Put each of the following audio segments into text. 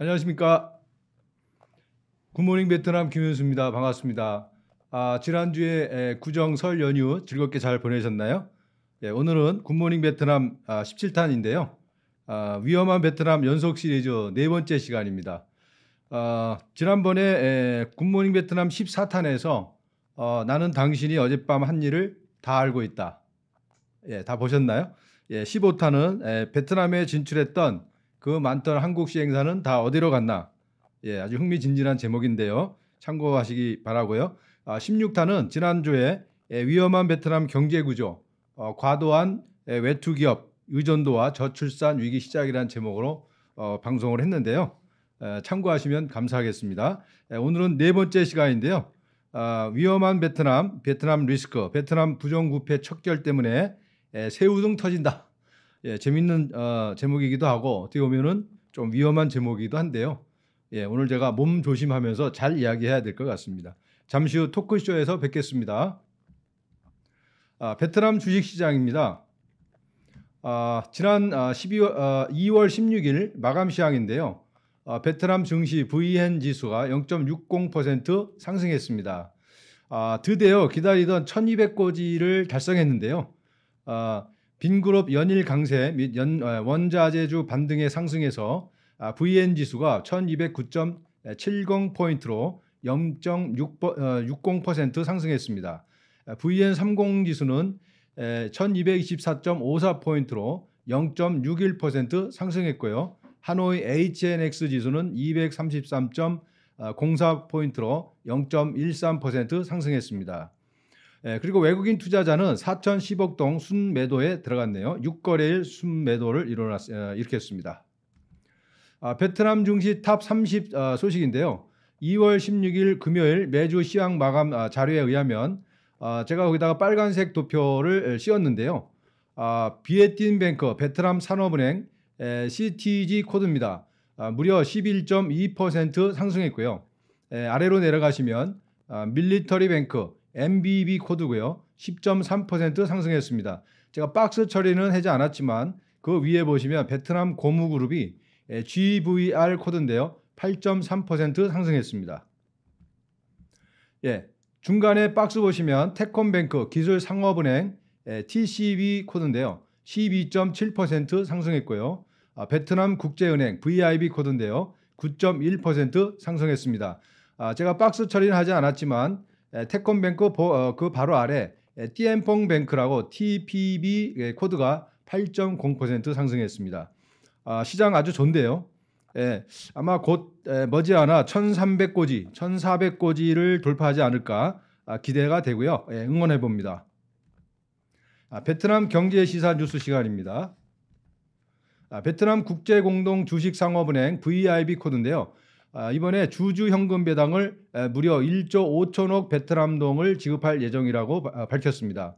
안녕하십니까. 굿모닝 베트남 김현수입니다. 반갑습니다. 지난주에 구정 설 연휴 즐겁게 잘 보내셨나요? 오늘은 굿모닝 베트남 17탄인데요. 위험한 베트남 연속 시리즈 네 번째 시간입니다. 지난번에 굿모닝 베트남 14탄에서 나는 당신이 어젯밤 한 일을 다 알고 있다. 다 보셨나요? 15탄은 베트남에 진출했던 그 많던 한국 시행사는 다 어디로 갔나? 아주 흥미진진한 제목인데요. 참고하시기 바라고요. 16탄은 지난주에 위험한 베트남 경제구조, 과도한 외투 기업 의존도와 저출산 위기 시작이라는 제목으로 방송을 했는데요. 참고하시면 감사하겠습니다. 오늘은 네 번째 시간인데요. 위험한 베트남 리스크, 베트남 부정부패 척결 때문에 새우등 터진다. 재밌는 제목이기도 하고 어떻게 보면은 좀 위험한 제목이기도 한데요. 오늘 제가 몸 조심하면서 잘 이야기해야 될 것 같습니다. 잠시 후 토크쇼에서 뵙겠습니다. 베트남 주식시장입니다. 지난 2월 16일 마감 시황인데요. 베트남 증시 VN 지수가 0.60% 상승했습니다. 드디어 기다리던 1200고지를 달성했는데요. 빈그룹 연일 강세 및 원자재주 반등의 상승에서 VN 지수가 1209.70포인트로 0.60% 상승했습니다. VN30 지수는 1224.54포인트로 0.61% 상승했고요. 하노이 HNX 지수는 233.04포인트로 0.13% 상승했습니다. 그리고 외국인 투자자는 4,010억 동 순매도에 들어갔네요. 6거래일 순매도를 일으켰습니다. 베트남 증시 탑 30 소식인데요. 2월 16일 금요일 매주 시황 마감 자료에 의하면 제가 거기다가 빨간색 도표를 씌웠는데요. 비에틴뱅크 베트남 산업은행 CTG 코드입니다. 무려 11.2% 상승했고요. 아래로 내려가시면 밀리터리뱅크 MBB 코드고요. 10.3% 상승했습니다. 제가 박스 처리는 하지 않았지만 그 위에 보시면 베트남 고무그룹이 GVR 코드인데요. 8.3% 상승했습니다. 중간에 박스 보시면 태콤뱅크 기술상업은행 TCB 코드인데요. 12.7% 상승했고요. 베트남 국제은행 VIB 코드인데요. 9.1% 상승했습니다. 제가 박스 처리는 하지 않았지만 태콤뱅크 그 바로 아래 띠엔퐁뱅크라고 TPB 코드가 8.0% 상승했습니다. 시장 아주 좋은데요. 아마 곧 머지않아 1300고지, 1400고지를 돌파하지 않을까 기대가 되고요. 응원해 봅니다. 베트남 경제시사 뉴스 시간입니다. 베트남 국제공동주식상업은행 VIB 코드인데요. 이번에 주주 현금 배당을 무려 1조 5천억 베트남동을 지급할 예정이라고 밝혔습니다.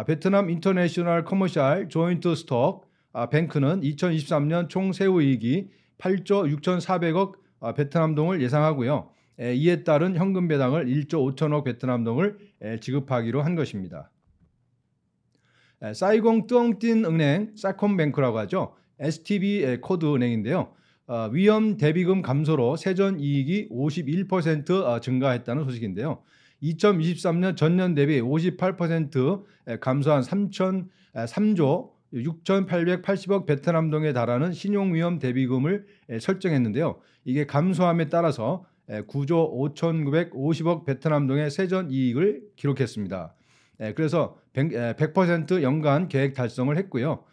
베트남 인터내셔널 커머셜 조인트 스톡 뱅크는 2023년 총 세후이익이 8조 6,400억 베트남동을 예상하고요. 이에 따른 현금 배당을 1조 5천억 베트남동을 지급하기로 한 것입니다. 사이공 뚜엉틴 은행 사콤뱅크라고 하죠. STB 코드 은행인데요. 위험 대비금 감소로 세전 이익이 51% 증가했다는 소식인데요. 2023년 전년 대비 58% 감소한 3조 6,880억 베트남동에 달하는 신용위험 대비금을 설정했는데요. 이게 감소함에 따라서 9조 5,950억 베트남동의 세전 이익을 기록했습니다. 그래서 100% 연간 계획 달성을 했고요.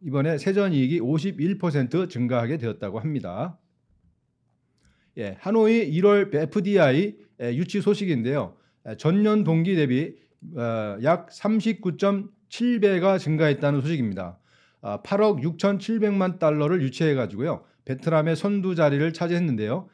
이번에 세전 이익이 51% 증가하게 되었다고 합니다. 하노이 1월 FDI 유치 소식인데요. 전년 동기 대비 약 39.7배가 증가했다는 소식입니다. 8억 6,700만 달러를 유치해 가지고요. 베트남의 선두 자리를 차지했는데요.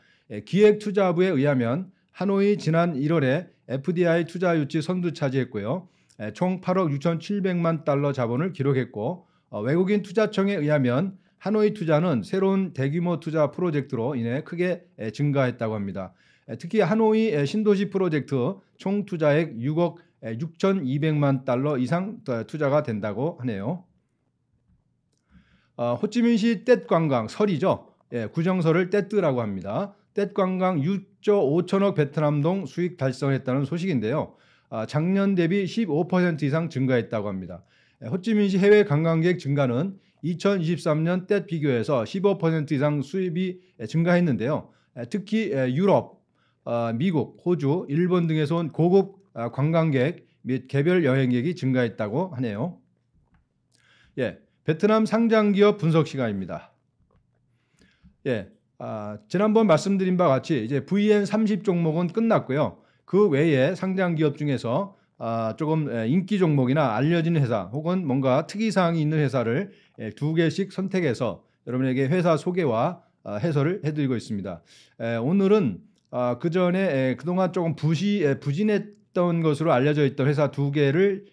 기획투자부에 의하면 하노이 지난 1월에 FDI 투자 유치 선두 차지했고요. 총 8억 6,700만 달러 자본을 기록했고 외국인 투자청에 의하면 하노이 투자는 새로운 대규모 투자 프로젝트로 인해 크게 증가했다고 합니다. 특히 하노이 신도시 프로젝트 총 투자액 6억 6,200만 달러 이상 투자가 된다고 하네요. 호치민시 땔 관광 설이죠. 예, 구정설을 떼뜨라고 합니다. 떼관광 6조 5천억 베트남동 수익 달성했다는 소식인데요. 작년 대비 15% 이상 증가했다고 합니다. 호찌민시 해외 관광객 증가는 2023년 때 비교해서 15% 이상 수입이 증가했는데요. 특히 유럽, 미국, 호주, 일본 등에서 온 고급 관광객 및 개별 여행객이 증가했다고 하네요. 예, 베트남 상장기업 분석 시간입니다. 예, 지난번 말씀드린 바와 같이 이제 VN30 종목은 끝났고요. 그 외에 상장 기업 중에서 조금 인기 종목이나 알려진 회사 혹은 뭔가 특이사항이 있는 회사를 2개씩 선택해서 여러분에게 회사 소개와 해설을 해드리고 있습니다. 오늘은 그 전에 그동안 조금 부진했던 것으로 알려져 있던 회사 2개를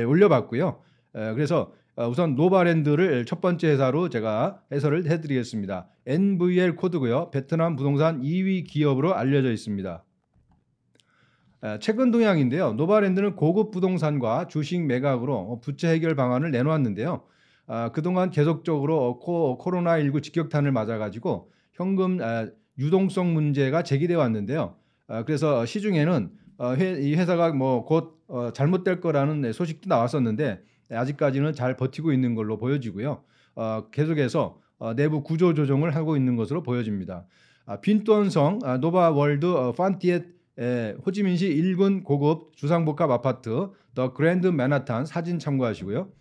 올려봤고요. 그래서 우선 노바랜드를 첫 번째 회사로 제가 해설을 해드리겠습니다. NVL 코드고요. 베트남 부동산 2위 기업으로 알려져 있습니다. 최근 동향인데요. 노바랜드는 고급 부동산과 주식 매각으로 부채 해결 방안을 내놓았는데요. 그동안 계속적으로 코로나19 직격탄을 맞아가지고 현금 유동성 문제가 제기되어 왔는데요. 그래서 시중에는 이 회사가 뭐 곧 잘못될 거라는 소식도 나왔었는데 아직까지는 잘 버티고 있는 걸로 보여지고요. 계속해서 내부 구조 조정을 하고 있는 것으로 보여집니다. 빈돈성 노바월드 판티엣 호지민시 1군 고급 주상복합 아파트 더 그랜드 맨하탄 사진 참고하시고요.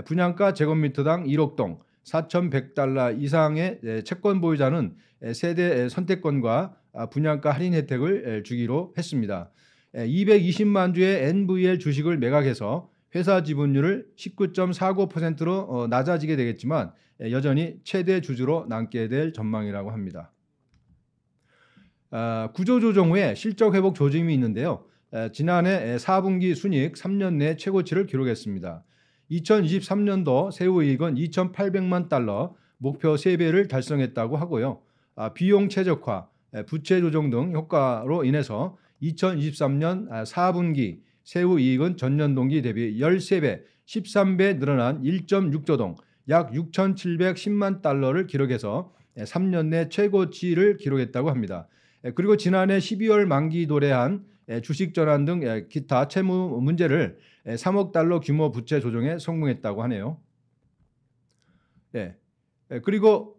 분양가 제곱미터당 1억 동 4,100달러 이상의 채권 보유자는 세대 선택권과 분양가 할인 혜택을 주기로 했습니다. 220만 주의 NVL 주식을 매각해서 회사 지분율을 19.49%로 낮아지게 되겠지만 여전히 최대 주주로 남게 될 전망이라고 합니다. 구조조정 후에 실적 회복 조짐이 있는데요. 지난해 4분기 순이익 3년 내 최고치를 기록했습니다. 2023년도 세후이익은 2,800만 달러, 목표 3배를 달성했다고 하고요. 비용 최적화, 부채 조정 등 효과로 인해서 2023년 4분기 세후이익은 전년 동기 대비 13배, 13배 늘어난 1.6조 동, 약 6,710만 달러를 기록해서 3년 내 최고치를 기록했다고 합니다. 그리고 지난해 12월 만기 도래한 주식 전환 등 기타 채무 문제를 3억 달러 규모 부채 조정에 성공했다고 하네요. 그리고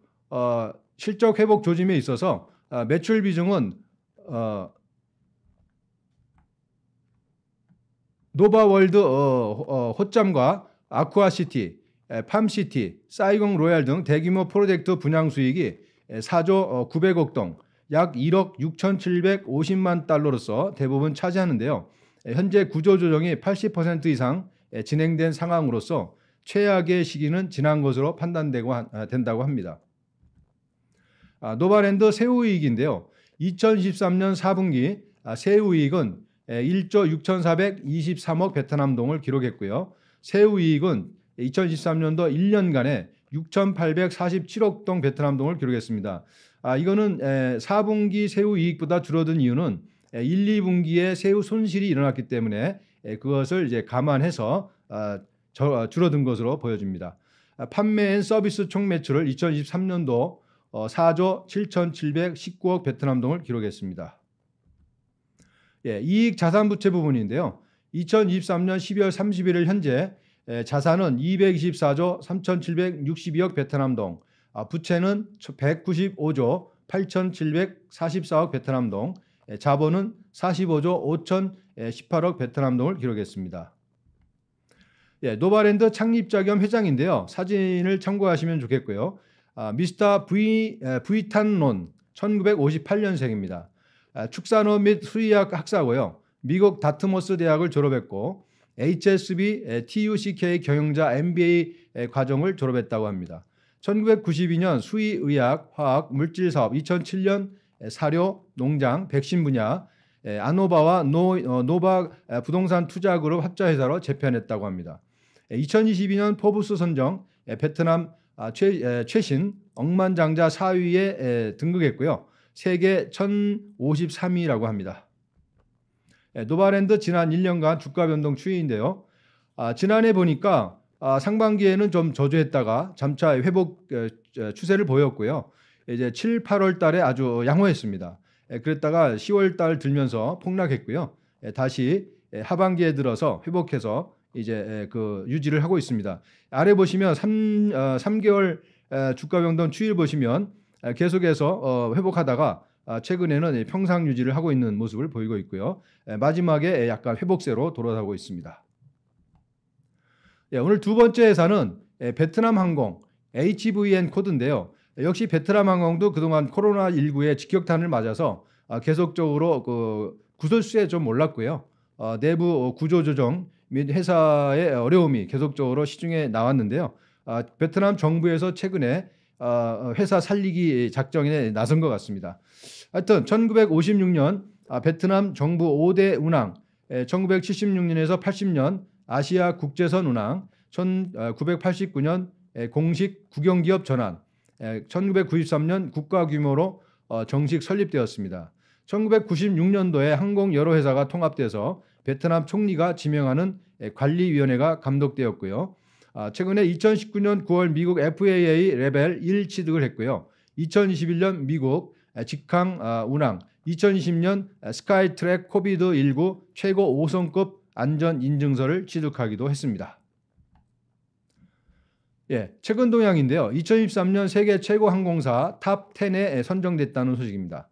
실적 회복 조짐에 있어서 매출 비중은 노바월드 호짬과 아쿠아시티, 팜시티, 사이공 로얄 등 대규모 프로젝트 분양 수익이 4조 900억 동, 약 1억 6,750만 달러로서 대부분 차지하는데요. 현재 구조조정이 80% 이상 진행된 상황으로서 최악의 시기는 지난 것으로 된다고 합니다. 노바랜드 세후이익인데요. 2023년 4분기 세후이익은 1조 6,423억 베트남동을 기록했고요. 세후이익은 2023년도 1년간에 6,847억 동 베트남동을 기록했습니다. 이거는 4분기 세후이익보다 줄어든 이유는 1, 2분기에 세후 손실이 일어났기 때문에 그것을 이제 감안해서 줄어든 것으로 보여집니다. 판매 앤 서비스 총 매출을 2023년도 4조 7,719억 베트남동을 기록했습니다. 이익 자산 부채 부분인데요. 2023년 12월 31일 현재 자산은 224조 3,762억 베트남동, 부채는 195조 8,744억 베트남동, 자본은 45조 5,018억 베트남동을 기록했습니다. 노바랜드 창립자 겸 회장인데요. 사진을 참고하시면 좋겠고요. 미스터 브이탄론 1958년생입니다. 축산업 및 수의학 학사고요. 미국 다트머스 대학을 졸업했고 HSB TUCK 경영자 MBA 과정을 졸업했다고 합니다. 1992년 수의의학, 화학, 물질 사업, 2007년 사료, 농장, 백신 분야, 아노바와 노바 부동산 투자그룹 합자회사로 재편했다고 합니다. 2022년 포브스 선정 베트남 최신 억만장자 4위에 등극했고요. 세계 1053위라고 합니다. 노바랜드 지난 1년간 주가 변동 추이인데요. 지난해 보니까 상반기에는 좀 저조했다가 점차 회복 추세를 보였고요. 이제 7, 8월 달에 아주 양호했습니다. 그랬다가 10월 달 들면서 폭락했고요. 다시 하반기에 들어서 회복해서 이제 그 유지를 하고 있습니다. 아래 보시면 3개월 주가 변동 추이를 보시면 계속해서 회복하다가 최근에는 평상 유지를 하고 있는 모습을 보이고 있고요. 마지막에 약간 회복세로 돌아가고 있습니다. 오늘 두 번째 회사는 베트남 항공 HVN 코드인데요. 역시 베트남 항공도 그동안 코로나19의 직격탄을 맞아서 계속적으로 그 구설수에 좀 올랐고요. 내부 구조 조정 및 회사의 어려움이 계속적으로 시중에 나왔는데요. 베트남 정부에서 최근에 회사 살리기 작전에 나선 것 같습니다. 하여튼 1956년 베트남 정부 5대 운항, 1976년에서 80년 아시아 국제선 운항, 1989년 공식 국영기업 전환, 1993년 국가 규모로 정식 설립되었습니다. 1996년도에 항공 여러 회사가 통합돼서 베트남 총리가 지명하는 관리위원회가 감독되었고요. 최근에 2019년 9월 미국 FAA 레벨 1 취득을 했고요. 2021년 미국 직항 운항, 2020년 스카이트랙 코비드19 최고 5성급 안전 인증서를 취득하기도 했습니다. 최근 동향인데요. 2023년 세계 최고 항공사 탑 10에 선정됐다는 소식입니다.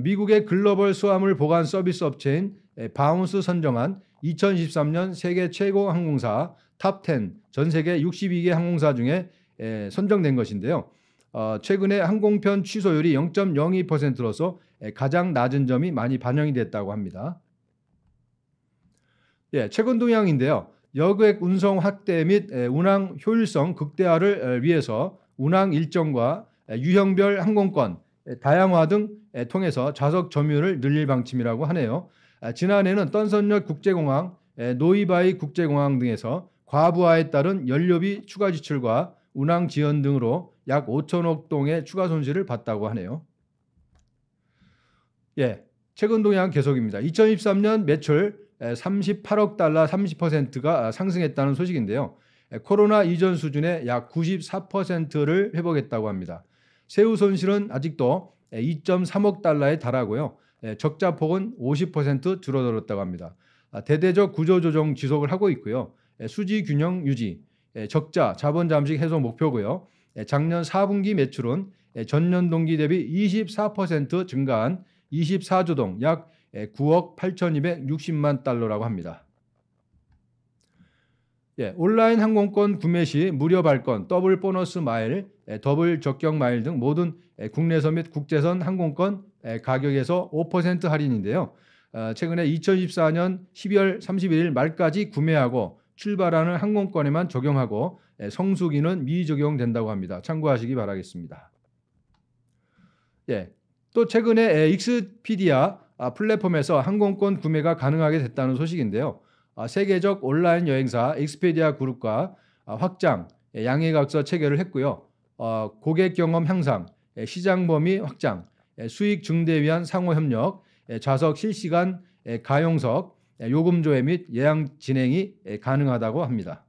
미국의 글로벌 수화물 보관 서비스 업체인 바운스 선정한 2023년 세계 최고 항공사 탑 10, 전 세계 62개 항공사 중에 선정된 것인데요. 최근에 항공편 취소율이 0.02%로서 가장 낮은 점이 많이 반영이 됐다고 합니다. 최근 동향인데요. 여객 운송 확대 및 운항 효율성 극대화를 위해서 운항 일정과 유형별 항공권 다양화 등 통해서 좌석 점유율을 늘릴 방침이라고 하네요. 지난해는 떤선역 국제공항, 노이바이 국제공항 등에서 과부하에 따른 연료비 추가 지출과 운항 지연 등으로 약 5천억 동의 추가 손실을 봤다고 하네요. 최근 동향 계속입니다. 2023년 매출 38억 달러 30%가 상승했다는 소식인데요. 코로나 이전 수준의 약 94%를 회복했다고 합니다. 세후 손실은 아직도 2.3억 달러에 달하고요. 적자폭은 50% 줄어들었다고 합니다. 대대적 구조조정 지속을 하고 있고요. 수지 균형 유지, 적자, 자본 잠식 해소 목표고요. 작년 4분기 매출은 전년 동기 대비 24% 증가한 24조 동 약 9억 8,260만 달러라고 합니다. 온라인 항공권 구매 시 무료 발권, 더블 보너스 마일, 더블 적격 마일 등 모든 국내선 및 국제선 항공권 가격에서 5% 할인인데요. 최근에 2014년 12월 31일 말까지 구매하고 출발하는 항공권에만 적용하고 성수기는 미적용된다고 합니다. 참고하시기 바라겠습니다. 또 최근에 익스피디아 플랫폼에서 항공권 구매가 가능하게 됐다는 소식인데요. 세계적 온라인 여행사 익스피디아 그룹과 확장, 양해각서 체결을 했고요. 고객 경험 향상, 시장 범위 확장, 수익 증대 위한 상호 협력, 좌석 실시간 가용석, 요금 조회 및 예약 진행이 가능하다고 합니다.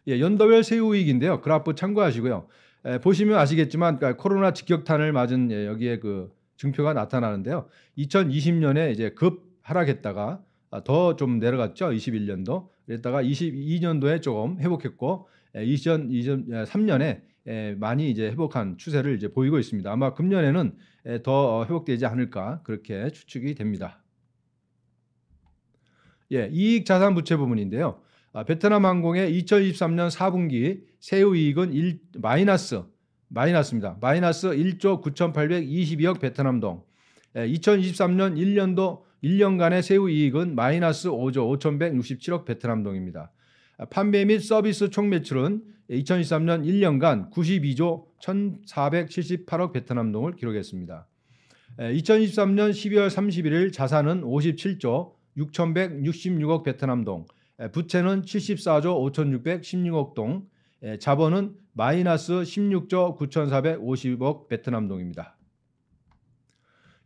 연도별 세후이익인데요. 그래프 참고하시고요. 보시면 아시겠지만 코로나 직격탄을 맞은 여기에 그 증표가 나타나는데요. 2020년에 이제 급 하락했다가 더 좀 내려갔죠. 21년도. 그랬다가 22년도에 조금 회복했고 2023년에 많이 이제 회복한 추세를 이제 보이고 있습니다. 아마 금년에는 더 회복되지 않을까 그렇게 추측이 됩니다. 이익 자산 부채 부분인데요. 베트남 항공의 2023년 4분기 세후이익은 마이너스입니다. 마이너스 1조 9,822억 베트남 동. 2023년 1년간의 세후이익은 마이너스 5조 5,167억 베트남 동입니다. 판매 및 서비스 총 매출은 2023년 1년간 92조 1,478억 베트남 동을 기록했습니다. 2023년 12월 31일 자산은 57조 6,166억 베트남 동, 부채는 74조 5,616억 동, 자본은 마이너스 16조 9,450억 베트남 동입니다.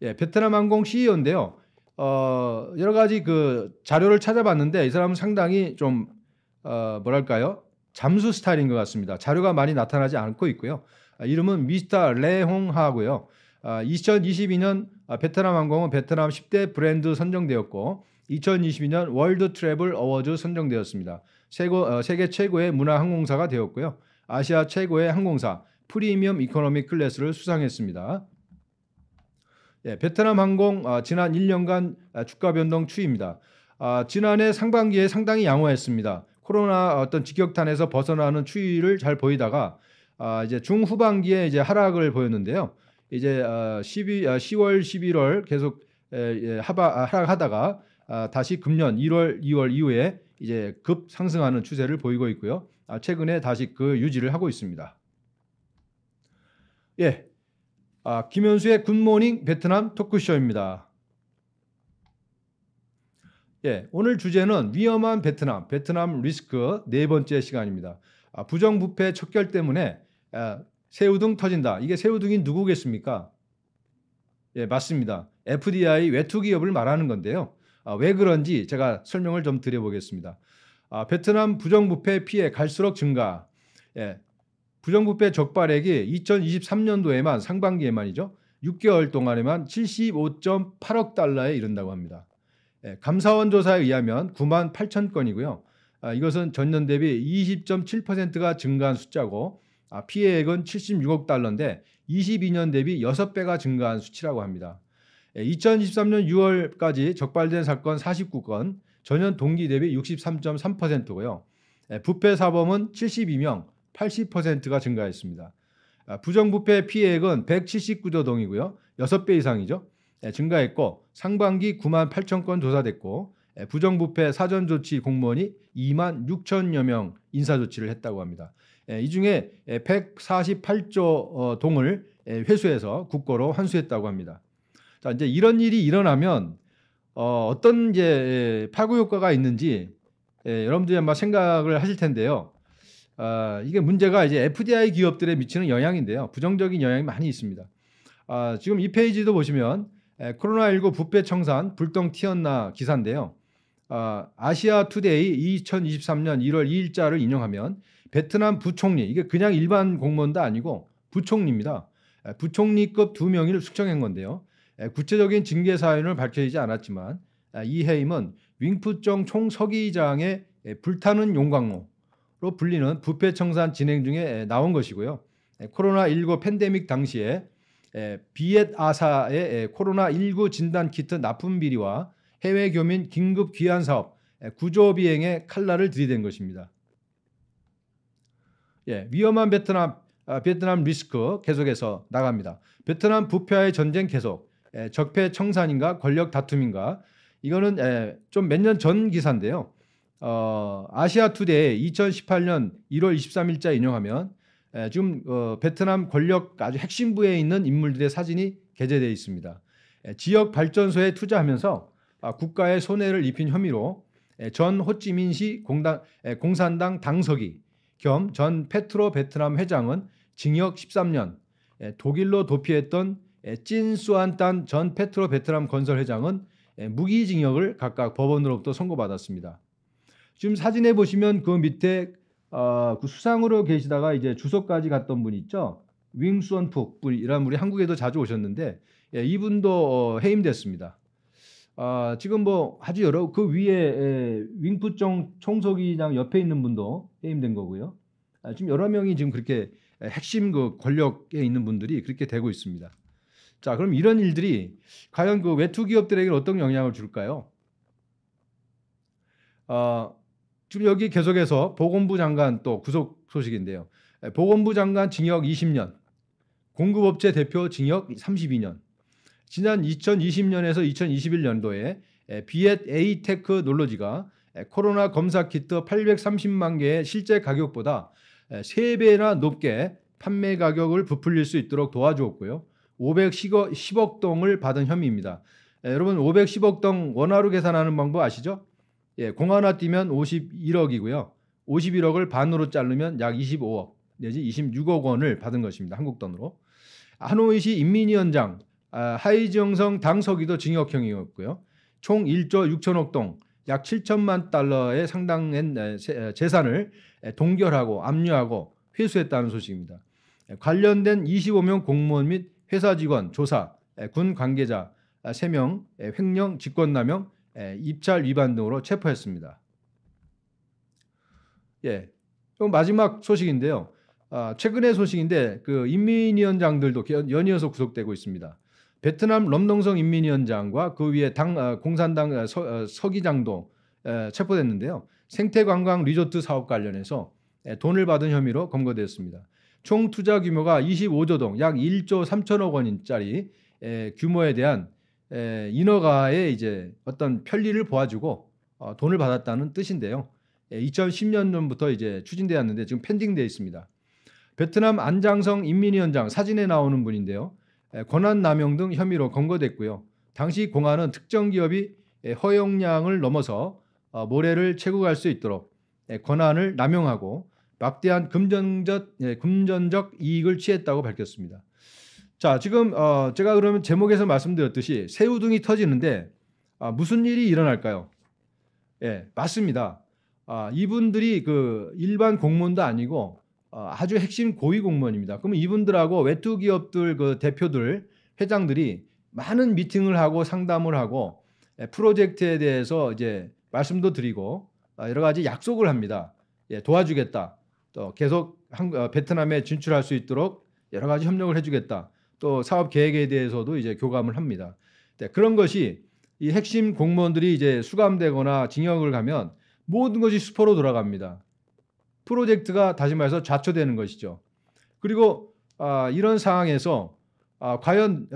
베트남 항공 CEO인데요. 여러 가지 그 자료를 찾아봤는데 이 사람은 상당히 좀 뭐랄까요? 잠수 스타일인 것 같습니다. 자료가 많이 나타나지 않고 있고요. 이름은 미스터 레홍하고요. 2022년 베트남 항공은 베트남 10대 브랜드 선정되었고 2022년 월드 트래블 어워즈 선정되었습니다. 세계 최고의 문화 항공사가 되었고요. 아시아 최고의 항공사 프리미엄 이코노미 클래스를 수상했습니다. 예, 베트남 항공 지난 1년간 주가 변동 추이입니다. 지난해 상반기에 상당히 양호했습니다. 코로나 어떤 직격탄에서 벗어나는 추이를 잘 보이다가 이제 중후반기에 이제 하락을 보였는데요. 이제 10월, 11월 계속 하락하다가 다시 금년 1월, 2월 이후에 이제 급 상승하는 추세를 보이고 있고요. 최근에 다시 그 유지를 하고 있습니다. 예, 김현수의 굿모닝 베트남 토크쇼입니다. 예, 오늘 주제는 위험한 베트남 리스크 네 번째 시간입니다. 부정부패 척결 때문에 새우등 터진다. 이게 새우등이 누구겠습니까? 예, 맞습니다. FDI 외투 기업을 말하는 건데요. 왜 그런지 제가 설명을 좀 드려보겠습니다. 베트남 부정부패 피해 갈수록 증가. 예, 부정부패 적발액이 2023년도에만 상반기에만이죠. 6개월 동안에만 75.8억 달러에 이른다고 합니다. 예, 감사원 조사에 의하면 9만 8천 건이고요. 이것은 전년 대비 20.7%가 증가한 숫자고 피해액은 76억 달러인데 22년 대비 6배가 증가한 수치라고 합니다. 2023년 6월까지 적발된 사건 49건, 전년 동기 대비 63.3%고요. 부패 사범은 72명, 80%가 증가했습니다. 부정부패 피해액은 179조 동이고요. 6배 이상이죠. 증가했고 상반기 9만 8천 건 조사됐고 부정부패 사전조치 공무원이 2만 6천여 명 인사조치를 했다고 합니다. 이 중에 148조 동을 회수해서 국고로 환수했다고 합니다. 자, 이제 이런 일이 일어나면 어떤 이제 파급 효과가 있는지 여러분들이 아마 생각을 하실 텐데요. 이게 문제가 이제 FDI 기업들에 미치는 영향인데요. 부정적인 영향이 많이 있습니다. 지금 이 페이지도 보시면 코로나19 부패 청산 불똥 튀었나 기사인데요. 아시아 투데이 2023년 1월 2일자를 인용하면 베트남 부총리, 이게 그냥 일반 공무원도 아니고 부총리입니다. 부총리급 2명을 숙청한 건데요. 구체적인 징계 사연을 밝혀지지 않았지만 이 해임은 윙푸정 총서기장의 불타는 용광로로 불리는 부패 청산 진행 중에 나온 것이고요. 코로나19 팬데믹 당시에 비엣아사의 코로나19 진단 키트 납품 비리와 해외 교민 긴급 귀환 사업 구조 비행에 칼날을 들이댄 것입니다. 예, 위험한 베트남 리스크 계속해서 나갑니다. 베트남 부패와의 전쟁 계속, 적폐 청산인가 권력 다툼인가, 이거는 좀 몇 년 전 기사인데요. 아시아 투데이 2018년 1월 23일자 인용하면 지금 베트남 권력 아주 핵심부에 있는 인물들의 사진이 게재되어 있습니다. 지역 발전소에 투자하면서 국가에 손해를 입힌 혐의로 전 호찌민시 공산당 당서기 겸 전 페트로 베트남 회장은 징역 13년, 독일로 도피했던 찐 수안딴 전 페트로 베트남 건설 회장은 무기징역을 각각 법원으로부터 선고받았습니다. 지금 사진에 보시면 그 밑에 그 수상으로 계시다가 이제 주석까지 갔던 분 있죠. 윙수원푹 이런 분이 한국에도 자주 오셨는데 이분도 해임됐습니다. 지금 뭐 아주 여러 그 위에 윙푸정 총서기장 옆에 있는 분도 해임된 거고요. 지금 여러 명이 지금 그렇게 핵심 그 권력에 있는 분들이 그렇게 되고 있습니다. 자, 그럼 이런 일들이 과연 그 외투 기업들에게 어떤 영향을 줄까요? 지금 여기 계속해서 보건부 장관 또 구속 소식인데요. 보건부 장관 징역 20년, 공급업체 대표 징역 32년. 지난 2020년에서 2021년도에 비엣 에이테크 놀러지가 코로나 검사 키트 830만 개의 실제 가격보다 3배나 높게 판매 가격을 부풀릴 수 있도록 도와주었고요. 510억 동을 받은 혐의입니다. 여러분 510억 동 원화로 계산하는 방법 아시죠? 공 하나 띄면 51억이고요. 51억을 반으로 자르면 약 25억 내지 26억 원을 받은 것입니다. 한국 돈으로. 하노이시 인민위원장 하이정성 당서기도 징역형이었고요. 총 1조 6천억 동, 약 7천만 달러에 상당한 재산을 동결하고 압류하고 회수했다는 소식입니다. 관련된 25명 공무원 및 회사 직원, 조사, 군 관계자 3명 횡령, 직권남용, 입찰 위반 등으로 체포했습니다. 예, 그럼 마지막 소식인데요. 최근의 소식인데 그 인민위원장들도 연이어서 구속되고 있습니다. 베트남 럼동성 인민위원장과 그 위에 공산당 서기장도 체포됐는데요. 생태관광 리조트 사업 관련해서 돈을 받은 혐의로 검거되었습니다. 총 투자 규모가 25조 동, 약 1조 3천억 원짜리 규모에 대한 인허가의 이제 어떤 편리를 보아주고 돈을 받았다는 뜻인데요. 2010년부터 이제 추진되었는데 지금 pending되어 있습니다. 베트남 안장성 인민위원장 사진에 나오는 분인데요. 권한 남용 등 혐의로 검거됐고요. 당시 공안은 특정 기업이 허용량을 넘어서 모래를 채굴할 수 있도록 권한을 남용하고 막대한 금전적 이익을 취했다고 밝혔습니다. 자, 지금 제가 그러면 제목에서 말씀드렸듯이 새우등이 터지는데 무슨 일이 일어날까요? 예, 맞습니다. 이분들이 그 일반 공무원도 아니고 아주 핵심 고위 공무원입니다. 그러면 이분들하고 외투 기업들 그 대표들, 회장들이 많은 미팅을 하고 상담을 하고 프로젝트에 대해서 이제 말씀도 드리고 여러 가지 약속을 합니다. 예, 도와주겠다. 또 계속 베트남에 진출할 수 있도록 여러 가지 협력을 해주겠다. 또 사업 계획에 대해서도 이제 교감을 합니다. 네, 그런 것이 이 핵심 공무원들이 이제 수감되거나 징역을 가면 모든 것이 수포로 돌아갑니다. 프로젝트가 다시 말해서 좌초되는 것이죠. 그리고 이런 상황에서 과연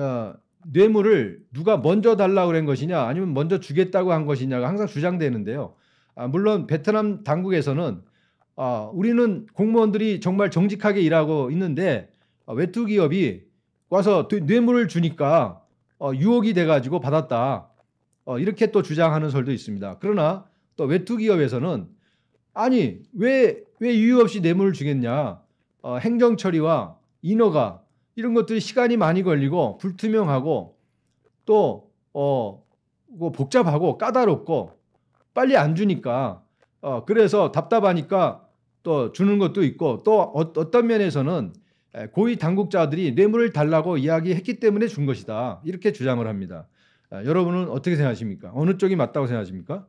뇌물을 누가 먼저 달라고 그런 것이냐 아니면 먼저 주겠다고 한 것이냐가 항상 주장되는데요. 물론 베트남 당국에서는 우리는 공무원들이 정말 정직하게 일하고 있는데 외투 기업이 와서 뇌물을 주니까 유혹이 돼가지고 받았다. 이렇게 또 주장하는 설도 있습니다. 그러나 또 외투 기업에서는 아니 왜 이유 없이 뇌물을 주겠냐. 행정 처리와 인허가 이런 것들이 시간이 많이 걸리고 불투명하고 또 복잡하고 까다롭고 빨리 안 주니까 그래서 답답하니까 또 주는 것도 있고 또 어떤 면에서는 고위 당국자들이 뇌물을 달라고 이야기했기 때문에 준 것이다. 이렇게 주장을 합니다. 여러분은 어떻게 생각하십니까? 어느 쪽이 맞다고 생각하십니까?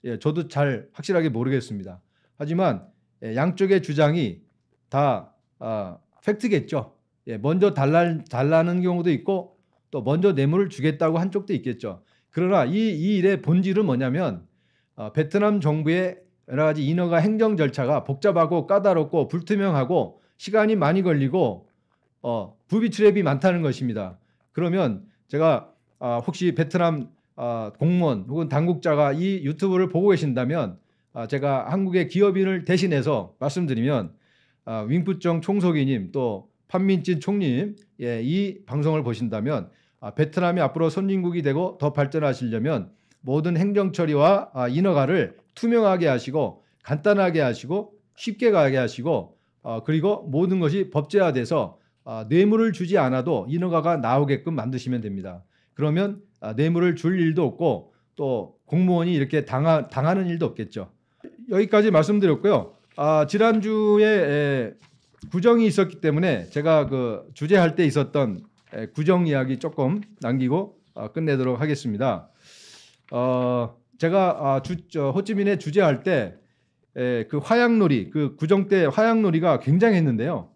예, 저도 잘 확실하게 모르겠습니다. 하지만 양쪽의 주장이 다 팩트겠죠. 예, 먼저 달라는 경우도 있고 또 먼저 뇌물을 주겠다고 한 쪽도 있겠죠. 그러나 이 일의 본질은 뭐냐면 베트남 정부의 여러 가지 인허가 행정 절차가 복잡하고 까다롭고 불투명하고 시간이 많이 걸리고 부비 트랩이 많다는 것입니다. 그러면 제가 혹시 베트남 공무원 혹은 당국자가 이 유튜브를 보고 계신다면 제가 한국의 기업인을 대신해서 말씀드리면 윙푸정 총석이님 또 판민진 총님 이 방송을 보신다면 베트남이 앞으로 선진국이 되고 더 발전하시려면 모든 행정 처리와 인허가를 투명하게 하시고 간단하게 하시고 쉽게 가게 하시고 그리고 모든 것이 법제화돼서 뇌물을 주지 않아도 인허가가 나오게끔 만드시면 됩니다. 그러면 뇌물을 줄 일도 없고 또 공무원이 이렇게 당하는 일도 없겠죠. 여기까지 말씀드렸고요. 지난주에 구정이 있었기 때문에 제가 그 주제할 때 있었던 구정 이야기 조금 남기고 끝내도록 하겠습니다. 제가 호찌민에 주재할 때 그 화양놀이, 그 구정 때 화양놀이가 굉장했는데요.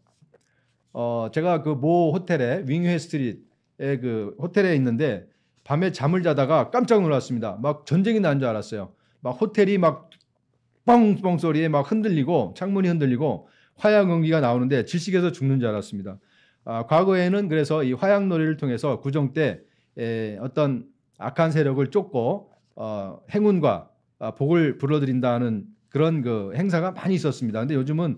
제가 그 모 호텔에 윙회 스트릿의 그 호텔에 있는데 밤에 잠을 자다가 깜짝 놀랐습니다. 막 전쟁이 난 줄 알았어요. 막 호텔이 막 뻥뻥 소리에 막 흔들리고 창문이 흔들리고 화양 연기가 나오는데 질식해서 죽는 줄 알았습니다. 과거에는 그래서 이 화양놀이를 통해서 구정 때 어떤 악한 세력을 쫓고 행운과 복을 불러들인다는 그런 그 행사가 많이 있었습니다. 근데 요즘은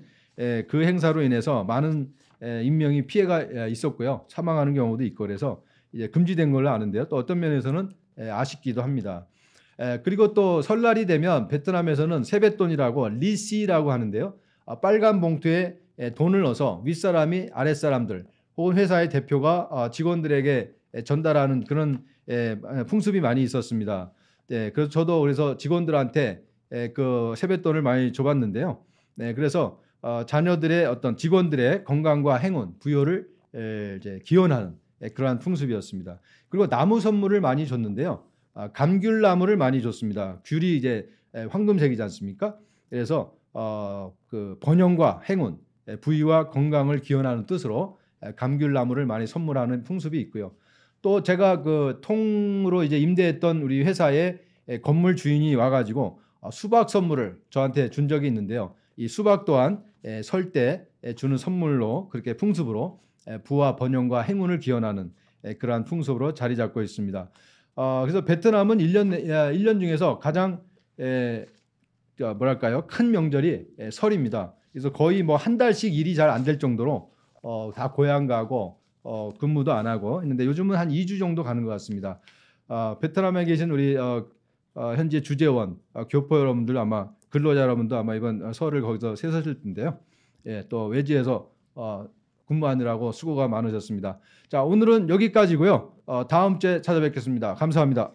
그 행사로 인해서 많은 인명이 피해가 있었고요. 사망하는 경우도 있고 그래서 이제 금지된 걸로 아는데요. 또 어떤 면에서는 아쉽기도 합니다. 그리고 또 설날이 되면 베트남에서는 세뱃돈이라고 리시라고 하는데요. 빨간 봉투에 돈을 넣어서 윗사람이 아랫사람들 혹은 회사의 대표가 직원들에게 전달하는 그런 풍습이 많이 있었습니다. 그래서 저도 그래서 직원들한테 그 세뱃돈을 많이 줘봤는데요. 그래서 자녀들의 어떤 직원들의 건강과 행운, 부여를 이제 기원하는 그러한 풍습이었습니다. 그리고 나무 선물을 많이 줬는데요. 감귤나무를 많이 줬습니다. 귤이 이제 황금색이지 않습니까? 그래서 그 번영과 행운, 부유와 건강을 기원하는 뜻으로 감귤나무를 많이 선물하는 풍습이 있고요. 또 제가 그 통으로 이제 임대했던 우리 회사의 건물 주인이 와가지고 수박 선물을 저한테 준 적이 있는데요. 이 수박 또한 설 때 주는 선물로 그렇게 풍습으로 부와 번영과 행운을 기원하는 그러한 풍습으로 자리 잡고 있습니다. 그래서 베트남은 1년 중에서 가장 뭐랄까요? 큰 명절이 설입니다. 그래서 거의 뭐 한 달씩 일이 잘 안 될 정도로 다 고향 가고 근무도 안 하고 있는데 요즘은 한 2주 정도 가는 것 같습니다. 베트남에 계신 우리 현재 주재원, 교포 여러분들 아마 근로자 여러분도 아마 이번 설을 거기서 세셨을 텐데요. 예, 또 외지에서 근무하느라고 수고가 많으셨습니다. 자, 오늘은 여기까지고요. 다음 주에 찾아뵙겠습니다. 감사합니다.